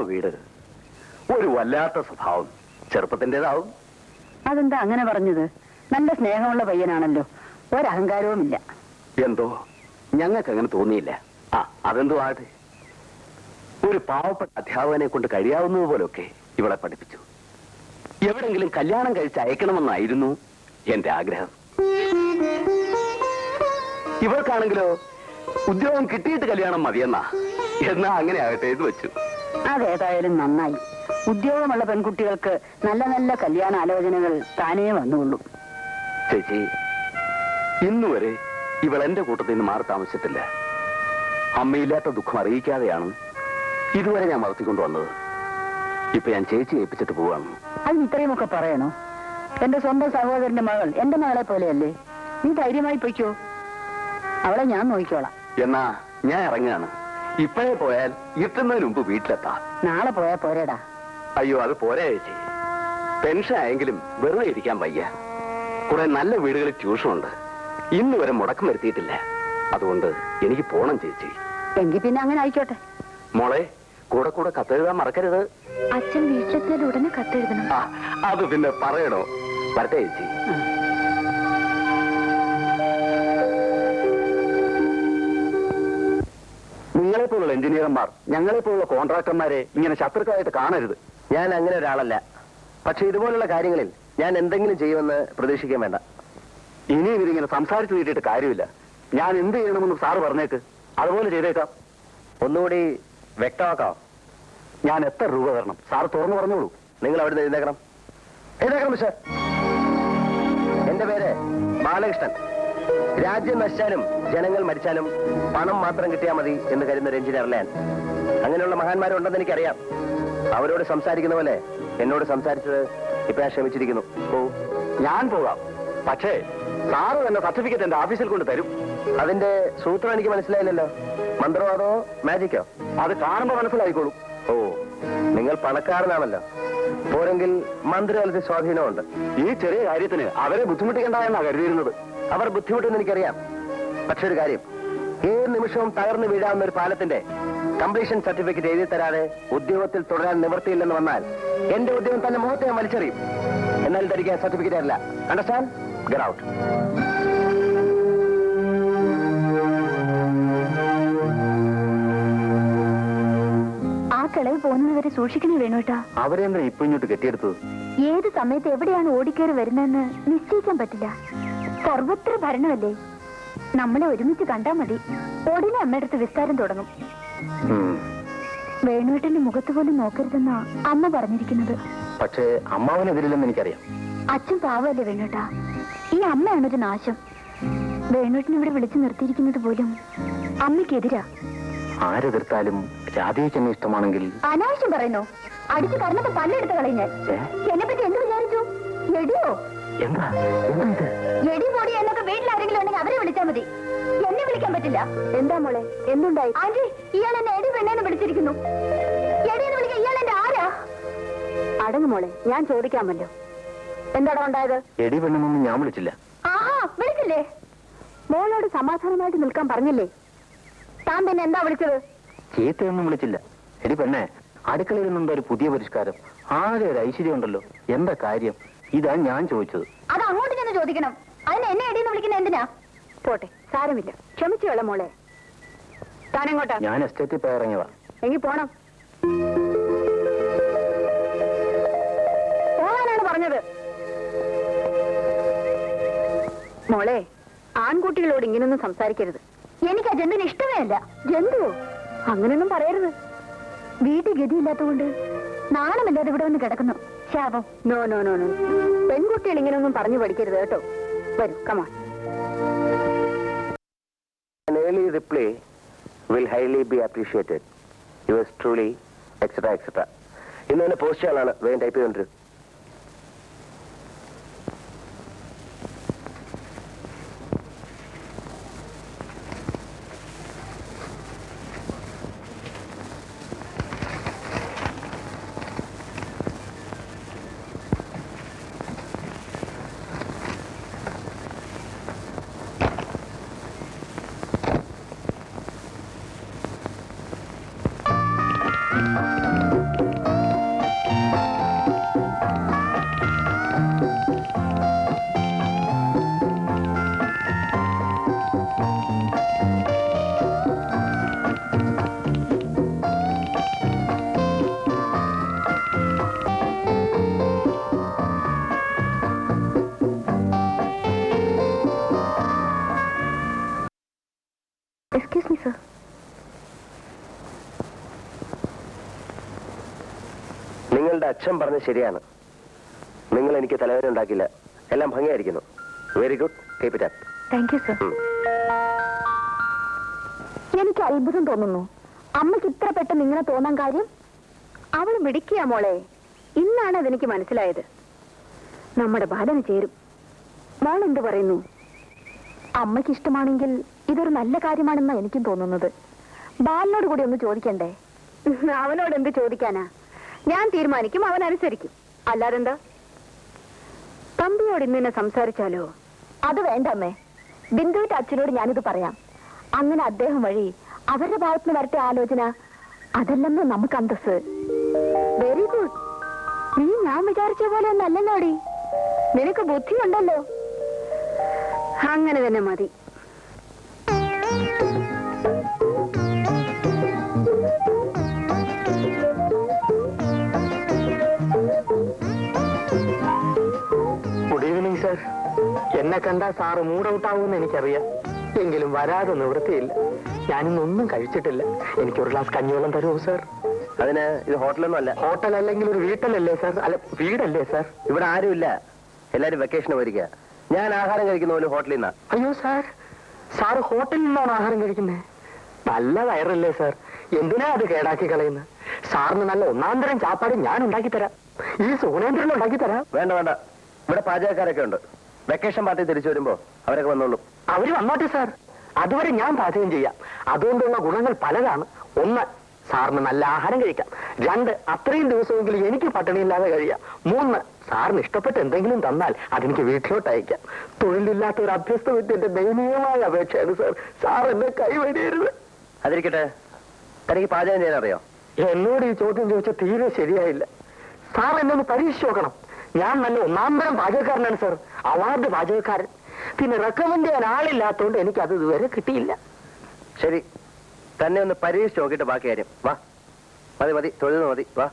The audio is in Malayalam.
വീട് ഒരു വല്ലാത്ത സ്വഭാവം ചെറുപ്പത്തിൻ്റെതാവും. അതെന്താ അങ്ങനെ പറഞ്ഞത്? നല്ല സ്നേഹമുള്ള പയ്യനാണല്ലോ, ഒരഹങ്കാരവുമില്ല. എന്തോ ഞങ്ങൾക്ക് അങ്ങനെ തോന്നിയില്ല. അതെന്തോ ആട്ടെ, ഒരു പാവപ്പെട്ട അധ്യാപകനെ കൊണ്ട് കഴിയാവുന്നത് പോലൊക്കെ ഇവളെ പഠിപ്പിച്ചു. എവിടെങ്കിലും കല്യാണം കഴിച്ച് അയക്കണമെന്നായിരുന്നു എന്റെ ആഗ്രഹം. ഇവൾക്കാണെങ്കിലോ ഉദ്യോഗം കിട്ടിയിട്ട് കല്യാണം എന്നാ അങ്ങനെ ആകട്ടെ എന്ന് വെച്ചു. അതേതായാലും നന്നായി. ഉദ്യോഗമുള്ള പെൺകുട്ടികൾക്ക് നല്ല നല്ല കല്യാണ ആലോചനകൾ താനേ വന്നുള്ളൂ. ചേച്ചി, ഇന്നുവരെ ഇവൾ എന്റെ കൂട്ടത്തിൽ നിന്ന് മാറി താമസിച്ചിട്ടില്ല. അമ്മയില്ലാത്ത ദുഃഖം അറിയിക്കാതെയാണ് ഇതുവരെ ഞാൻ വളർത്തിക്കൊണ്ടുവന്നത്. ഇപ്പൊ ഞാൻ ചേച്ചി ഏൽപ്പിച്ചിട്ട് പോവാണ്. അതിന് ഇത്രയുമൊക്കെ പറയണോ? എന്റെ സ്വന്തം സഹോദരന്റെ മകൾ എന്റെ മകളെ പോലെയല്ലേ? നീ ധൈര്യമായി പൊയ്ക്കോ, അവളെ ഞാൻ നോക്കിക്കോളാം. എന്നാ ഞാൻ ഇറങ്ങുകയാണ്. ഇപ്പോഴേ പോയാൽ ഇരുട്ടുന്നതിന് മുമ്പ് വീട്ടിലെത്താം. നാളെ പോയാ പോരേടാ. അയ്യോ, അത് പോരാ ചേച്ചി. പെൻഷൻ ആയെങ്കിലും വെറുതെ ഇരിക്കാൻ വയ്യ. കുറെ നല്ല വീടുകളിൽ ട്യൂഷനുണ്ട്. ഇന്ന് വരെ മുടക്കം വരുത്തിയിട്ടില്ല. അതുകൊണ്ട് എനിക്ക് പോണം ചേച്ചി. എങ്കിൽ പിന്നെ അങ്ങനെ ആയിക്കോട്ടെ. മോളെ, കൂടെ കൂടെ കത്തെഴുതാൻ മറക്കരുത്. അച്ഛൻ വീട്ടിലെത്തിയാൽ ഉടനെ കത്തെഴുതണം. അത് പിന്നെ പറയണോ? വരട്ടെ ചേച്ചി. നിങ്ങളെപ്പോലുള്ള എഞ്ചിനീയർമാർ ഞങ്ങളെപ്പോലുള്ള കോൺട്രാക്ടർമാരെ ഇങ്ങനെ ശത്രുക്കളായിട്ട് കാണരുത്. ഞാൻ അങ്ങനെ ഒരാളല്ല. പക്ഷെ ഇതുപോലുള്ള കാര്യങ്ങളിൽ ഞാൻ എന്തെങ്കിലും ചെയ്യുമെന്ന് പ്രതീക്ഷിക്കാൻ വേണ്ട. ഇനിയും ഇതിങ്ങനെ സംസാരിച്ചു തീട്ടിട്ട് കാര്യമില്ല. ഞാൻ എന്ത് ചെയ്യണമെന്ന് സാറ് പറഞ്ഞേക്ക്, അതുപോലെ ചെയ്തേക്കാം. ഒന്നുകൂടി വ്യക്തമാക്കാം. ഞാൻ എത്ര രൂപ തരണം? സാറ് തുറന്നു പറഞ്ഞോളൂ. നിങ്ങൾ അവിടെ നിന്ന് എഴുതേക്കണം. മിസ്റ്റർ. എന്റെ പേര് ബാലകൃഷ്ണൻ. രാജ്യം നശിച്ചാലും ജനങ്ങൾ മരിച്ചാലും പണം മാത്രം കിട്ടിയാൽ മതി എന്ന് കരുതുന്ന ഒരു എഞ്ചിനീയറല്ല ഞാൻ. അങ്ങനെയുള്ള മഹാന്മാരുണ്ടെന്ന് എനിക്കറിയാം. അവരോട് സംസാരിക്കുന്ന പോലെ എന്നോട് സംസാരിച്ചത് ഇപ്പൊ ഞാൻ ക്ഷമിച്ചിരിക്കുന്നു. ഞാൻ പോകാം. പക്ഷേ സാറ് തന്നെ സർട്ടിഫിക്കറ്റ് എന്റെ ഓഫീസിൽ കൊണ്ട് തരും. അതിന്റെ സൂത്രം എനിക്ക് മനസ്സിലായില്ലല്ലോ. മന്ത്രവാദോ മാജിക്കോ? അത് കാണുമ്പോ മനസ്സിലായിക്കോളൂ. നിങ്ങൾ പണക്കാരനാണല്ലോ. പോരെങ്കിൽ മന്ത്രിതലത്തിൽ സ്വാധീനമുണ്ട്. ഈ ചെറിയ കാര്യത്തിന് അവരെ ബുദ്ധിമുട്ടിക്കണ്ട എന്നാ കരുതിയിരുന്നത്. അവർ ബുദ്ധിമുട്ടെന്ന് എനിക്കറിയാം. പക്ഷെ ഒരു കാര്യം, ഏത് നിമിഷവും തകർന്നു വീഴാവുന്ന ഒരു പാലത്തിന്റെ കംപ്ലീഷൻ സർട്ടിഫിക്കറ്റ് എഴുതി തരാതെ ഉദ്യോഗത്തിൽ തുടരാൻ നിവൃത്തിയില്ലെന്ന് വന്നാൽ എന്റെ ഉദ്യോഗം തന്നെ മുഖത്തെ ഞാൻ വലിച്ചെറിയും. എന്നാൽ ധരിക്കാൻ സർട്ടിഫിക്കറ്റ് അല്ല. അണ്ടർസ്റ്റാൻഡ്? Get out. ആ കിളവ് പോകുന്നതുവരെ സൂക്ഷിക്കണേ വേണോട്ടാ. അവരെന്താ ഇപ്പൊ ഇങ്ങോട്ട് കെട്ടിയെടുത്തത്? ഏത് സമയത്ത് എവിടെയാണ് ഓടിക്കേറി വരുന്നതെന്ന് നിശ്ചയിക്കാൻ പറ്റില്ല. സർവത്ര ഭരണമല്ലേ. നമ്മളെ ഒരുമിച്ച് കണ്ടാ മതി, ഉടനെ അമ്മയുടെ അടുത്ത് വിസ്താരം തുടങ്ങും. വേണുവേട്ടന്റെ മുഖത്ത് പോലും നോക്കരുതെന്നാ അമ്മ പറഞ്ഞിരിക്കുന്നത്. പക്ഷേ അമ്മാവനെതിരില്ലെന്ന് എനിക്കറിയാം. അച്ഛൻ പാവല്ലേ വേണുവേട്ടാ. ഈ അമ്മയാണൊരു നാശം. വേണുവേട്ടൻ ഇവിടെ വിളിച്ചു നിർത്തിയിരിക്കുന്നത് പോലും അമ്മയ്ക്കെതിരാ. ആരെതിർത്താലും രാധേച്ചെന്നെ ഇഷ്ടമാണെങ്കിൽ. അനാവശ്യം പറയുന്നോ? അടിച്ചു കറന്നപ്പോ പല്ലെടുത്ത് കളയുന്നേ. എന്നെ പറ്റി എന്ത് വിചാരിച്ചു? എടിയോ? എന്താ എടി പൊടി എന്നൊക്കെ വീട്ടിൽ ആരെങ്കിലും ഉണ്ടെങ്കിൽ അവരെ വിളിച്ചാൽ മതി, എന്നെ വിളിക്കാൻ പറ്റില്ല. എന്താ മോളെ, എന്തുണ്ടായി? ആന്റി, ഇയാൾ എന്നെ എടി പെണ്ണേന്ന് വിളിച്ചിരിക്കുന്നു. എടിയെന്ന് വിളിക്കാൻ ഇയാൾ എന്റെ ആരാ? അടങ്ങ് മോളെ, ഞാൻ ചോദിക്കാമല്ലോ. എന്താടാ ഉണ്ടായത്? എടി പെണ്ണെന്നൊന്നും ഞാൻ വിളിച്ചില്ല. ആഹാ, വിളിച്ചില്ലേ? മോളോട് സമാധാനമായിട്ട് നിൽക്കാൻ പറഞ്ഞില്ലേ? താൻ പിന്നെ എന്താ വിളിച്ചത്? ചീത്തയൊന്നും വിളിച്ചില്ല. എടി പെണ്ണെ, അടുക്കളയിൽ നിന്നുണ്ടോ ഒരു പുതിയ പരിഷ്കാരം? ആകെ ഒരു ഐശ്വര്യം ഉണ്ടല്ലോ. എന്താ കാര്യം? ഇതാ ഞാൻ ചോദിച്ചത്. അത് അങ്ങോട്ട് ചെന്ന് ചോദിക്കണം. അതിന് എന്നെ എടിയെന്ന് വിളിക്കുന്ന എന്തിനാ? പോട്ടെ, സാരമില്ല, ക്ഷമിച്ചു വേള മോളെ. താനെങ്ങോട്ടാ? ഞാൻ എസ്റ്റേറ്റിൽ പോയി ഇറങ്ങിയതാ. എങ്കിൽ പോണം. പോകാനാണ് പറഞ്ഞത്. മോളെ, ആൺകുട്ടികളോട് ഇങ്ങനൊന്നും സംസാരിക്കരുത്. എനിക്ക് ആ ജന്തുവിന് ഇഷ്ടമേ അല്ല. ജന്തുവോ? അങ്ങനെയൊന്നും പറയരുത്. വീട്ടിൽ ഗതിയില്ലാത്തതുകൊണ്ട് നാണമില്ലാതെ ഇവിടെ വന്ന് കിടക്കുന്നു. ശാപം. നോ നോ നോ നോ, പെൺകുട്ടികൾ ഇങ്ങനെയൊന്നും പറഞ്ഞു പഠിക്കരുത് കേട്ടോ. വരൂ, come on. An early reply will highly be appreciated. Yours truly, etc. etc. ഇന്ന് തന്നെ പോസ്റ്റ് ചെയ്യാനാണ് വേഗം ടൈപ്പ് ചെയ്തോണ്ടിരും. Excuse me sir. നിങ്ങളുടെ അച്ഛൻ പറഞ്ഞ ശരിയാണ്. നിങ്ങൾ എനിക്ക് തലവേദന ഉണ്ടാക്കില്ല. എല്ലാം ഭംഗിയായിരിക്കുന്നു. Very good, keep it up. Thank you sir. എനിക്ക് അത്ഭുതം തോന്നുന്നു. അമ്മയ്ക്ക് ഇത്ര പെട്ടെന്ന് ഇങ്ങനെ തോന്നാൻ കാര്യം? അവൾ മിടിക്കുക മോളെ. ഇന്നാണ് അതെനിക്ക് മനസ്സിലായത്. നമ്മുടെ ബാലന് ചേരും. മോൾ എന്ത് പറയുന്നു? അമ്മയ്ക്ക് ഇഷ്ടമാണെങ്കിൽ ഇതൊരു നല്ല കാര്യമാണെന്നാണ് എനിക്കും തോന്നുന്നത്. ബാലിനോട് കൂടി ഒന്ന് ചോദിക്കണ്ടേ? അവനോട് എന്ത് ചോദിക്കാനാ? ഞാൻ തീരുമാനിക്കും, അവൻ അനുസരിക്കും. അല്ലാതെന്താ? തമ്പിയോട് ഇന്നെ സംസാരിച്ചാലോ? അത് വേണ്ട അമ്മേ. ബിന്ദുവിന്റെ അച്ഛനോട് ഞാനിത് പറയാം. അങ്ങനെ അദ്ദേഹം വഴി അവരുടെ ഭാഗത്തുനിന്ന് വരട്ടെ ആലോചന. അതല്ലെന്ന് നമുക്ക് അന്തസ്. Very good. നീ ഞാൻ വിചാരിച്ച പോലെ ഒന്നല്ലല്ലോടി. നിനക്ക് ബുദ്ധിയുണ്ടല്ലോ. അങ്ങനെ തന്നെ മതി. Good evening sir. എന്നെ കണ്ടാൽ സാറ് മൂഡ് ഔട്ട് ആവുമെന്ന് എനിക്കറിയാം. എങ്കിലും വരാതെ നിവൃത്തിയില്ല. ഞാനിന്നൊന്നും കഴിച്ചിട്ടില്ല. എനിക്കൊരു ഗ്ലാസ് കഞ്ഞിവെള്ളം തരുമോ സർ? അതിന് ഇത് ഹോട്ടലൊന്നും അല്ല. ഹോട്ടൽ അല്ലെങ്കിൽ ഒരു വീട്ടലല്ലേ സർ? അല്ല, വീടല്ലേ സർ? ഇവിടെ ആരുമില്ല. എല്ലാരും വെക്കേഷന് പോയിരിക്കുക. ഞാൻ ആഹാരം കഴിക്കുന്ന പോലെ ഹോട്ടലിൽ നിന്നാ. അയ്യോ സാർ, സാറ് ഹോട്ടലിൽ നിന്നാണ് ആഹാരം കഴിക്കുന്നത്? നല്ല വയറല്ലേ സാർ? എന്തിനാ അത് കേടാക്കി കളയുന്നത്? സാറിന് നല്ല ഒന്നാന്തരം ചാപ്പാട് ഞാൻ ഉണ്ടാക്കി തരാം. ഈ സോണേന്ദ്രൻ ഉണ്ടാക്കി തരാം. വേണ്ട വേണ്ട, ഇവിടെ പാചകക്കാരൊക്കെ ഉണ്ട്. വെക്കേഷൻ പാർട്ടി തിരിച്ചു വരുമ്പോ അവരൊക്കെ വന്നോളൂ. അവര് വന്നോട്ടെ സാർ. അതുവരെ ഞാൻ പാചകം ചെയ്യാം. അതുകൊണ്ടുള്ള ഗുണങ്ങൾ പലതാണ്. ഒന്ന്, സാറിന് നല്ല ആഹാരം കഴിക്കാം. രണ്ട്, അത്രയും ദിവസമെങ്കിലും എനിക്ക് പട്ടിണിയില്ലാതെ കഴിയാം. മൂന്ന്, സാറിന് ഇഷ്ടപ്പെട്ട എന്തെങ്കിലും തന്നാൽ അതെനിക്ക് വീട്ടിലോട്ട് അയക്കാം. തൊഴിലില്ലാത്ത ഒരു അഭ്യസ്ത വിദ്യന്റെ ദയനീയമായ അപേക്ഷയാണ് സാർ. സാർ എന്നെ കൈവടിയരുത്. അതിരിക്കട്ടെ, തനിക്ക് പാചകം ചെയ്യാൻ അറിയോ? എന്നോട് ഈ ചോദ്യം ചോദിച്ചാൽ തീരെ ശരിയായില്ല. സാർ എന്നെ ഒന്ന് പരീക്ഷിച്ച് നോക്കണം. ഞാൻ നല്ല ഒന്നാന്തരം പാചകക്കാരനാണ് സാർ. അവാർഡ് പാചകക്കാരൻ. പിന്നെ റെക്കമെൻഡ് ചെയ്യാൻ ആളില്ലാത്തതുകൊണ്ട് എനിക്കത് ഇതുവരെ കിട്ടിയില്ല. ശരി, തന്നെ ഒന്ന് പരീക്ഷിച്ച് നോക്കിയിട്ട് ബാക്കി കാര്യം. വാ, മതി മതി, തൊഴിൽ മതി, വാ.